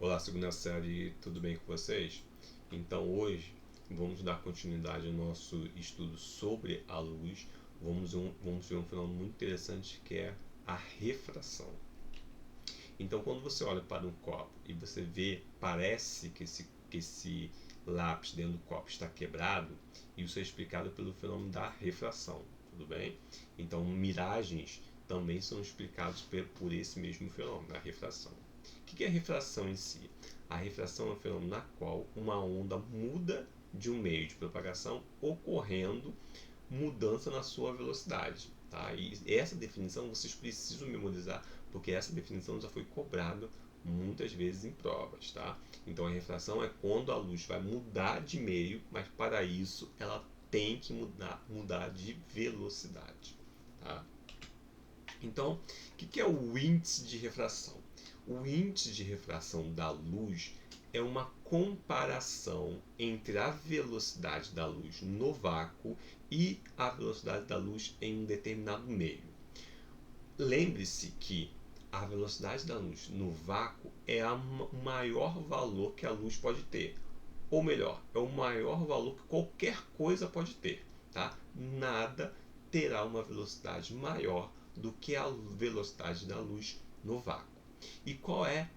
Olá, segunda série, tudo bem com vocês? Então hoje vamos dar continuidade ao nosso estudo sobre a luz. Vamos ver um fenômeno muito interessante que é a refração. Então quando você olha para um copo e você vê, parece que esse lápis dentro do copo está quebrado, isso é explicado pelo fenômeno da refração, tudo bem? Então miragens também são explicados por esse mesmo fenômeno, a refração. O que é a refração em si? A refração é um fenômeno na qual uma onda muda de um meio de propagação ocorrendo mudança na sua velocidade. Tá? E essa definição vocês precisam memorizar, porque essa definição já foi cobrada muitas vezes em provas. Tá? Então a refração é quando a luz vai mudar de meio, mas para isso ela tem que mudar de velocidade. Tá? Então, o que é o índice de refração? O índice de refração da luz é uma comparação entre a velocidade da luz no vácuo e a velocidade da luz em um determinado meio. Lembre-se que a velocidade da luz no vácuo é o maior valor que a luz pode ter. Ou melhor, é o maior valor que qualquer coisa pode ter. Tá? Nada terá uma velocidade maior do que a velocidade da luz no vácuo. E qual é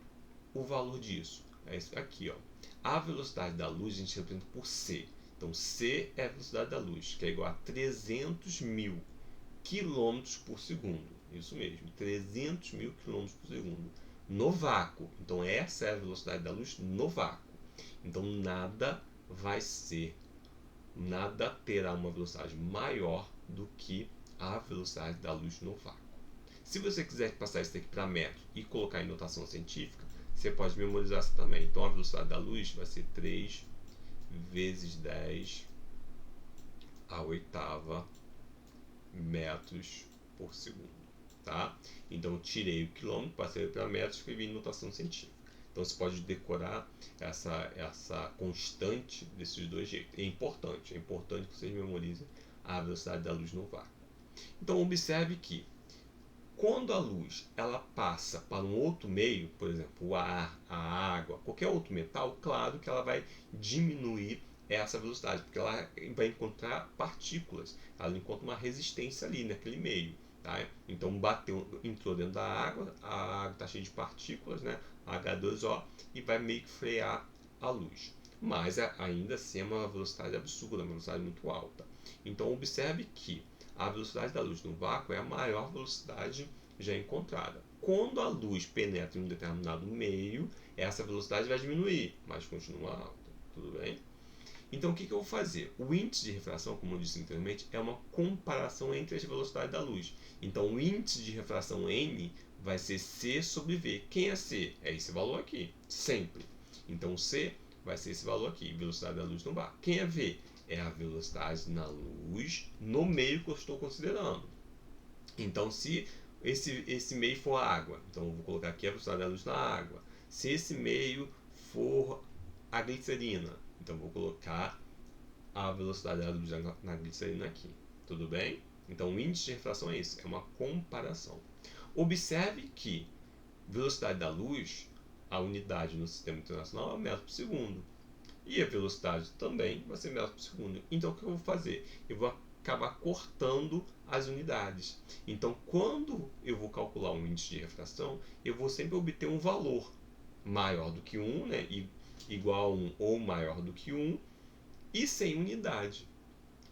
o valor disso? É isso aqui, ó. A velocidade da luz a gente representa por C. Então C é a velocidade da luz, que é igual a 300 mil quilômetros por segundo. Isso mesmo, 300 mil quilômetros por segundo. No vácuo. Então essa é a velocidade da luz no vácuo. Então nada terá uma velocidade maior do que a velocidade da luz no vácuo. Se você quiser passar isso aqui para metro e colocar em notação científica, você pode memorizar isso também. Então a velocidade da luz vai ser 3 vezes 10 a oitava metros por segundo. Tá? Então eu tirei o quilômetro, passei para metros e escrevi em notação científica. Então você pode decorar essa constante desses dois jeitos. É importante que vocês memorizem a velocidade da luz no vácuo. Então observe que quando a luz ela passa para um outro meio, por exemplo, o ar, a água, qualquer outro metal, claro que ela vai diminuir essa velocidade, porque ela vai encontrar partículas, ela encontra uma resistência ali naquele meio. Tá? Então entrou dentro da água, a água está cheia de partículas, né? H2O, e vai meio que frear a luz. Mas ainda assim é uma velocidade absurda, uma velocidade muito alta. Então observe que a velocidade da luz no vácuo é a maior velocidade já encontrada. Quando a luz penetra em um determinado meio, essa velocidade vai diminuir, mas continua alta. Tudo bem? Então o que eu vou fazer? O índice de refração, como eu disse anteriormente, é uma comparação entre as velocidades da luz. Então o índice de refração N vai ser C sobre V. Quem é C? É esse valor aqui, sempre. Então C vai ser esse valor aqui, velocidade da luz no vácuo. Quem é V? É a velocidade na luz no meio que eu estou considerando. Então se esse meio for a água, então eu vou colocar aqui a velocidade da luz na água. Se esse meio for a glicerina, então vou colocar a velocidade da luz na glicerina aqui. Tudo bem? Então o índice de refração é isso, é uma comparação. Observe que velocidade da luz, a unidade no sistema internacional é metro por segundo. E a velocidade também vai ser metro por segundo. Então o que eu vou fazer? Eu vou acabar cortando as unidades. Então quando eu vou calcular um índice de refração, eu vou sempre obter um valor maior do que 1, né? Igual a 1 ou maior do que 1, e sem unidade.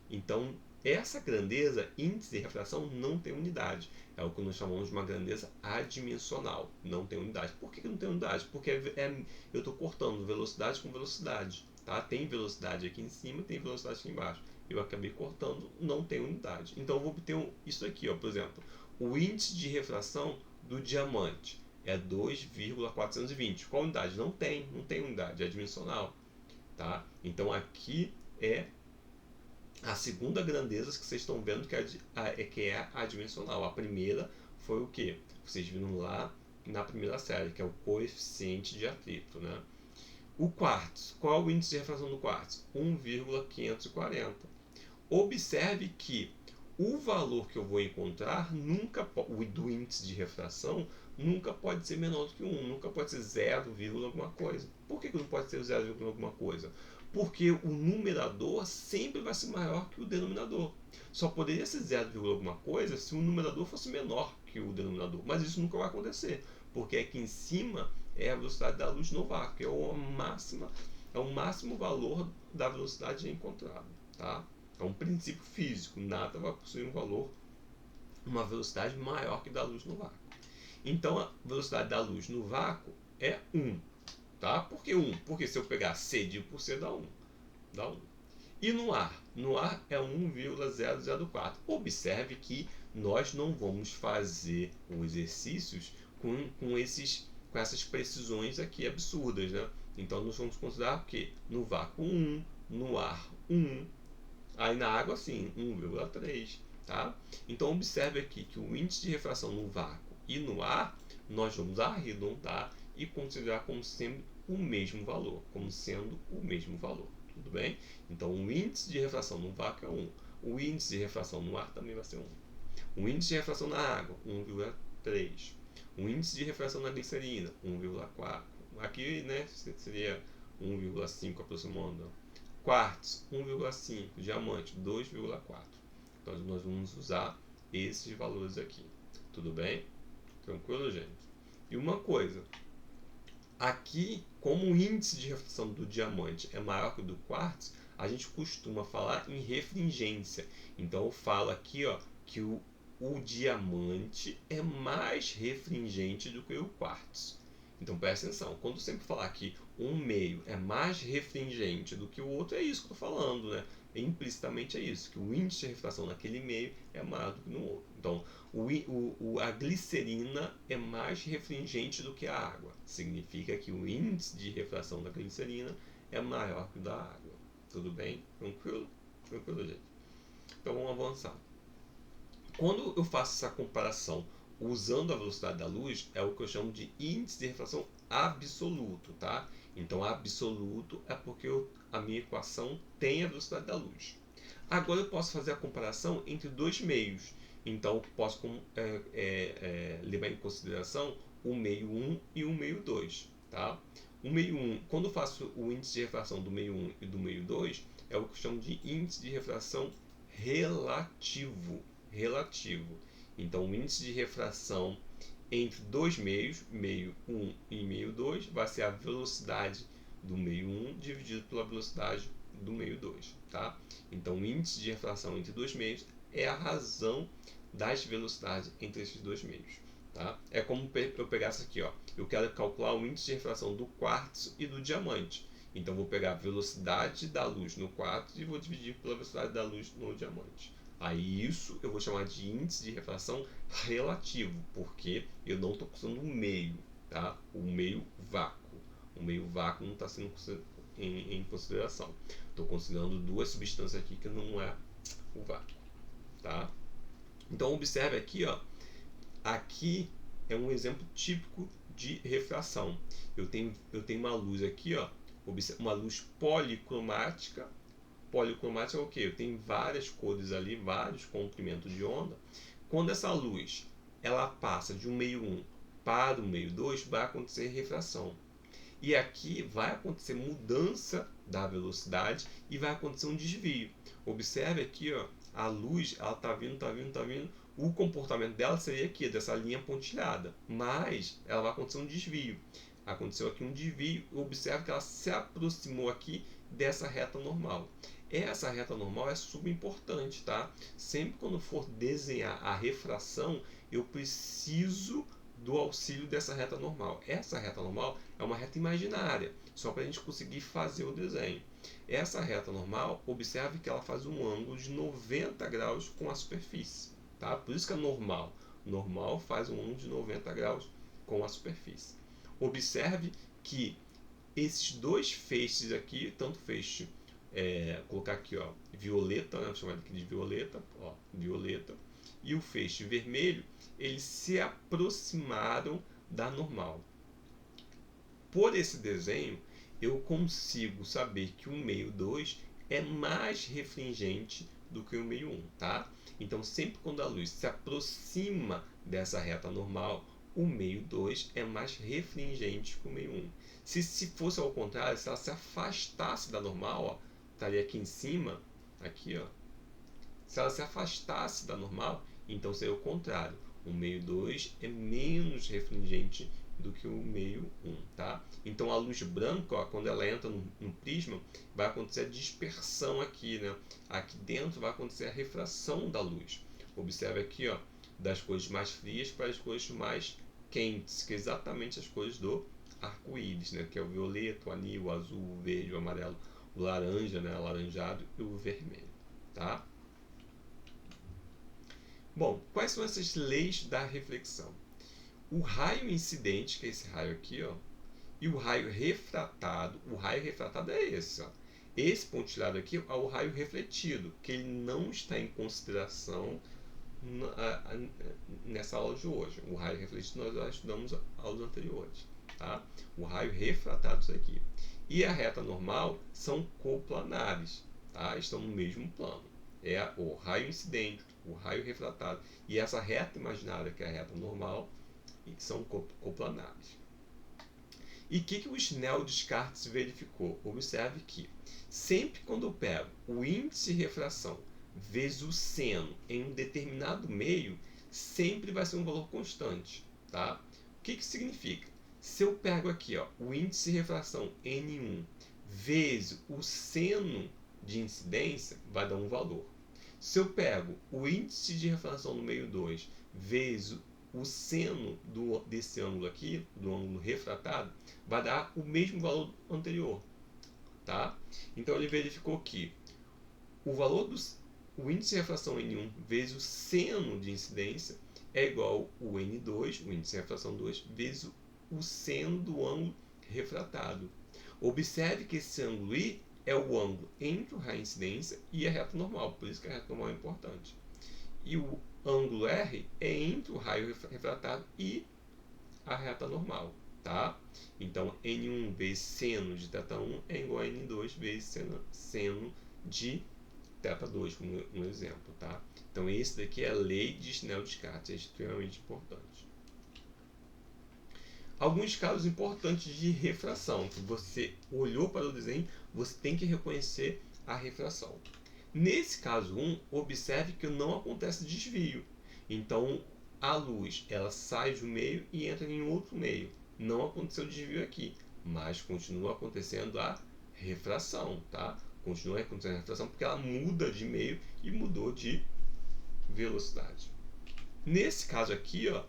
Então, essa grandeza, índice de refração, não tem unidade. É o que nós chamamos de uma grandeza adimensional. Não tem unidade. Por que não tem unidade? Porque eu estou cortando velocidade com velocidade. Tá? Tem velocidade aqui em cima, tem velocidade aqui embaixo. Eu acabei cortando, não tem unidade. Então, eu vou obter isso aqui, ó, por exemplo. O índice de refração do diamante é 2,420. Qual unidade? Não tem unidade, é adimensional. Tá? Então, aqui é a segunda grandeza que vocês estão vendo que é adimensional. A primeira foi o que? Vocês viram lá na primeira série, que é o coeficiente de atrito. Né? O quartzo. Qual é o índice de refração do quartzo? 1,540. Observe que o valor que eu vou encontrar do índice de refração nunca pode ser menor do que 1, nunca pode ser 0, alguma coisa. Por que não pode ser 0, alguma coisa? Porque o numerador sempre vai ser maior que o denominador. Só poderia ser 0, alguma coisa se o numerador fosse menor que o denominador. Mas isso nunca vai acontecer, porque aqui em cima é a velocidade da luz no vácuo, que é o máximo valor da velocidade encontrada. Tá? É um princípio físico, nada vai possuir uma velocidade maior que da luz no vácuo. Então a velocidade da luz no vácuo é 1. Tá? Por que 1? Porque se eu pegar C dividido por C dá 1. Dá 1. E no ar? No ar é 1,004. Observe que nós não vamos fazer os exercícios com essas precisões aqui absurdas. Né? Então nós vamos considerar que no vácuo 1, no ar 1, aí na água sim, 1,3. Tá? Então observe aqui que o índice de refração no vácuo e no ar nós vamos arredondar e considerar como sendo o mesmo valor, tudo bem? Então o índice de refração no vácuo é 1, o índice de refração no ar também vai ser 1. O índice de refração na água, 1,3. O índice de refração na glicerina, 1,4. Aqui, né, seria 1,5 aproximando. Quartzo, 1,5. Diamante, 2,4. Então nós vamos usar esses valores aqui. Tudo bem? Tranquilo, gente? E uma coisa, aqui, como o índice de refração do diamante é maior que o do quartzo, a gente costuma falar em refringência. Então eu falo aqui, ó, que o diamante é mais refringente do que o quartzo. Então presta atenção, quando eu sempre falar que um meio é mais refringente do que o outro, é isso que eu estou falando, né? Implicitamente é isso, que o índice de refração naquele meio é maior do que no outro. Então, a glicerina é mais refringente do que a água. Significa que o índice de refração da glicerina é maior que o da água. Tudo bem? Tranquilo? Tranquilo, gente? Então vamos avançar. Quando eu faço essa comparação usando a velocidade da luz, é o que eu chamo de índice de refração absoluto, tá? Então, absoluto é porque a minha equação tem a velocidade da luz. Agora eu posso fazer a comparação entre dois meios. Então, eu posso levar em consideração o meio 1 e o meio 2, tá? O meio 1, quando eu faço o índice de refração do meio 1 e do meio 2, é o que eu chamo de índice de refração relativo. Então, o índice de refração entre dois meios, meio 1 e meio 2, vai ser a velocidade do meio 1 dividido pela velocidade do meio 2. Tá? Então, o índice de refração entre dois meios é a razão das velocidades entre esses dois meios. Tá? É como eu pegasse aqui, ó, eu quero calcular o índice de refração do quartzo e do diamante. Então, vou pegar a velocidade da luz no quartzo e vou dividir pela velocidade da luz no diamante. Aí isso eu vou chamar de índice de refração relativo, porque eu não estou considerando um meio, tá? O meio vácuo. O meio vácuo não está sendo em consideração. Estou considerando duas substâncias aqui que não é o vácuo, tá? Então observe aqui, ó. Aqui é um exemplo típico de refração. Eu tenho uma luz aqui, ó, uma luz policromática. Policromática é o que? Eu tenho várias cores ali, vários comprimentos de onda. Quando essa luz ela passa de um meio 1 para o meio 2, vai acontecer refração. E aqui vai acontecer mudança da velocidade e vai acontecer um desvio. Observe aqui, ó, a luz ela está vindo. O comportamento dela seria aqui, dessa linha pontilhada. Mas ela vai acontecer um desvio. Aconteceu aqui um desvio. Observe que ela se aproximou aqui dessa reta normal. Essa reta normal é subimportante, tá? Sempre quando for desenhar a refração, eu preciso do auxílio dessa reta normal. Essa reta normal é uma reta imaginária, só para a gente conseguir fazer o desenho. Essa reta normal, observe que ela faz um ângulo de 90 graus com a superfície, tá? Por isso que é normal. Normal faz um ângulo de 90 graus com a superfície. Observe que esses dois feixes aqui, tanto feixe, colocar aqui, ó, violeta, né, vou chamar aqui de violeta, ó, violeta, e o feixe vermelho, eles se aproximaram da normal. Por esse desenho, eu consigo saber que o meio 2 é mais refringente do que o meio 1, tá? Então, sempre quando a luz se aproxima dessa reta normal, o meio 2 é mais refringente que o meio 1. Se fosse ao contrário, se ela se afastasse da normal, ó, estaria aqui em cima, aqui, ó. Se ela se afastasse da normal, então seria o contrário. O meio 2 é menos refringente do que o meio 1, tá? Então a luz branca, ó, quando ela entra no prisma, vai acontecer a dispersão aqui, né? Aqui dentro vai acontecer a refração da luz. Observe aqui, ó, das cores mais frias para as cores mais quentes, que é exatamente as cores do arco-íris, né? Que é o violeta, o anil, o azul, o verde, o amarelo, o laranja, né? Alaranjado e o vermelho, tá? Bom, quais são essas leis da reflexão? O raio incidente, que é esse raio aqui, ó, e o raio refratado é esse, ó. Esse pontilhado aqui é o raio refletido, que ele não está em consideração nessa aula de hoje. O raio refletido nós já estudamos aulas anteriores, tá? O raio refratado, isso aqui. E a reta normal são coplanares, tá? Estão no mesmo plano. É o raio incidente, o raio refratado e essa reta imaginária, que é a reta normal, são coplanares. E o que o Snell Descartes verificou? Observe que sempre quando eu pego o índice de refração vezes o seno em um determinado meio, sempre vai ser um valor constante, tá? O que significa? Se eu pego aqui, ó, o índice de refração N1 vezes o seno de incidência, vai dar um valor. Se eu pego o índice de refração no meio 2 vezes o seno desse ângulo aqui, do ângulo refratado, vai dar o mesmo valor anterior, tá? Então ele verificou que o índice de refração N1 vezes o seno de incidência é igual ao N2, o índice de refração 2, vezes o seno do ângulo refratado. Observe que esse ângulo I é o ângulo entre o raio de incidência e a reta normal, por isso que a reta normal é importante. E o ângulo R é entre o raio refratado e a reta normal, tá? Então, N1 vezes seno de θ1 é igual a N2 vezes seno de θ2, como um exemplo, tá? Então, esse daqui é a lei de Snell-Descartes, é extremamente importante. Alguns casos importantes de refração, que você olhou para o desenho, você tem que reconhecer a refração. Nesse caso 1, observe que não acontece desvio. Então, a luz ela sai de um meio e entra em outro meio. Não aconteceu desvio aqui, mas continua acontecendo a refração, tá? Continua acontecendo a refração porque ela muda de meio e mudou de velocidade. Nesse caso aqui, ó,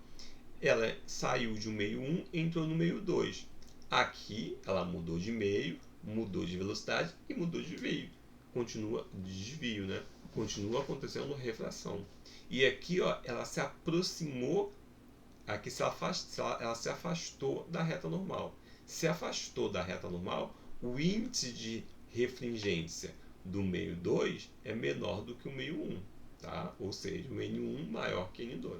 ela saiu de um meio 1 e entrou no meio 2. Aqui ela mudou de meio, mudou de velocidade e mudou de meio. Continua desvio, né? Continua acontecendo refração. E aqui, ó, ela se aproximou, aqui ela se afastou da reta normal. Se afastou da reta normal, o índice de refringência do meio 2 é menor do que o meio 1, tá? Ou seja, o N1 maior que N2.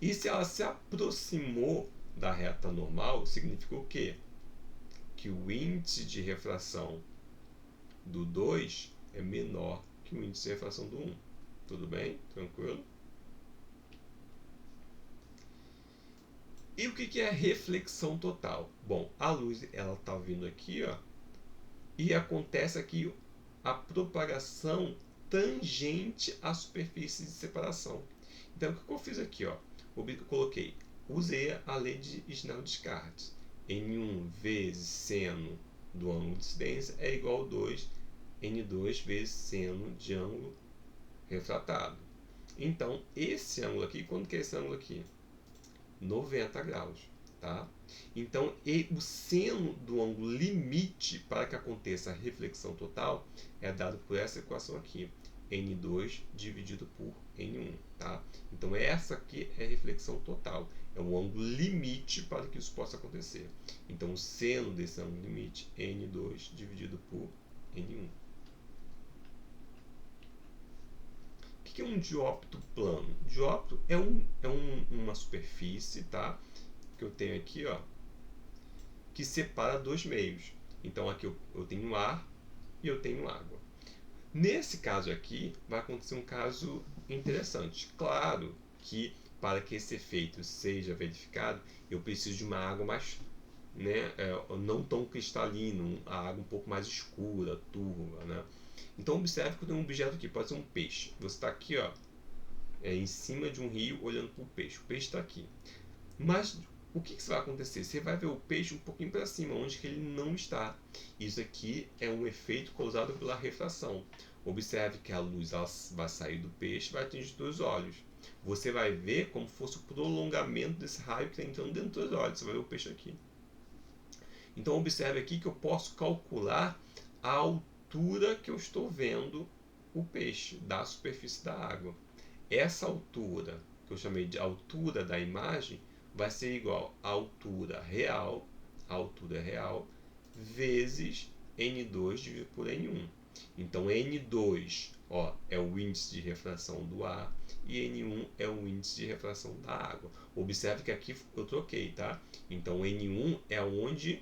E se ela se aproximou da reta normal, significa o quê? Que o índice de refração do 2 é menor que o índice de refração do 1. Tudo bem? Tranquilo? E o que é reflexão total? Bom, a luz ela está vindo aqui, ó, e acontece aqui a propagação tangente à superfície de separação. Então, o que eu fiz aqui? Ó? Usei a lei de Snell-Descartes. N1 vezes seno do ângulo de incidência é igual a 2 N2 vezes seno de ângulo refratado. Então, esse ângulo aqui, quanto que é esse ângulo aqui? 90 graus. Tá? Então, o seno do ângulo limite para que aconteça a reflexão total é dado por essa equação aqui, N2 dividido por N1. Tá? Então, essa aqui é a reflexão total. É o ângulo limite para que isso possa acontecer. Então, o seno desse ângulo limite é N2 dividido por N1. O que é um dióptro plano? Dióptro é uma superfície, tá? Que eu tenho aqui, ó, que separa dois meios. Então, aqui eu tenho ar e eu tenho água. Nesse caso aqui, vai acontecer um caso interessante. Claro que para que esse efeito seja verificado, eu preciso de uma água mais, né, não tão cristalina, a água um pouco mais escura, turva, né? Então observe que eu tenho um objeto aqui, pode ser um peixe. Você está aqui, ó, em cima de um rio olhando para o peixe. O peixe está aqui. Mas o que vai acontecer? Você vai ver o peixe um pouquinho para cima, onde que ele não está. Isso aqui é um efeito causado pela refração. Observe que a luz vai sair do peixe e vai atingir os seus olhos. Você vai ver como se fosse o prolongamento desse raio que está entrando dentro dos olhos. Você vai ver o peixe aqui. Então observe aqui que eu posso calcular a altura que eu estou vendo o peixe da superfície da água. Essa altura, que eu chamei de altura da imagem, vai ser igual à altura real vezes N2 dividido por N1. Então N2, ó, é o índice de refração do ar e N1 é o índice de refração da água. Observe que aqui eu troquei, tá? Então N1 é onde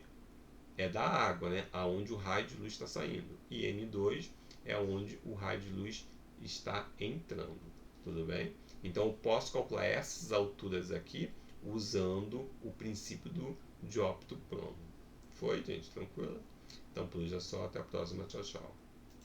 é da água, né? Aonde o raio de luz está saindo. E N2 é onde o raio de luz está entrando. Tudo bem? Então eu posso calcular essas alturas aqui usando o princípio do Diopto-Plano. Foi, gente? Tranquilo? Então por hoje é só. Até a próxima. Tchau, tchau.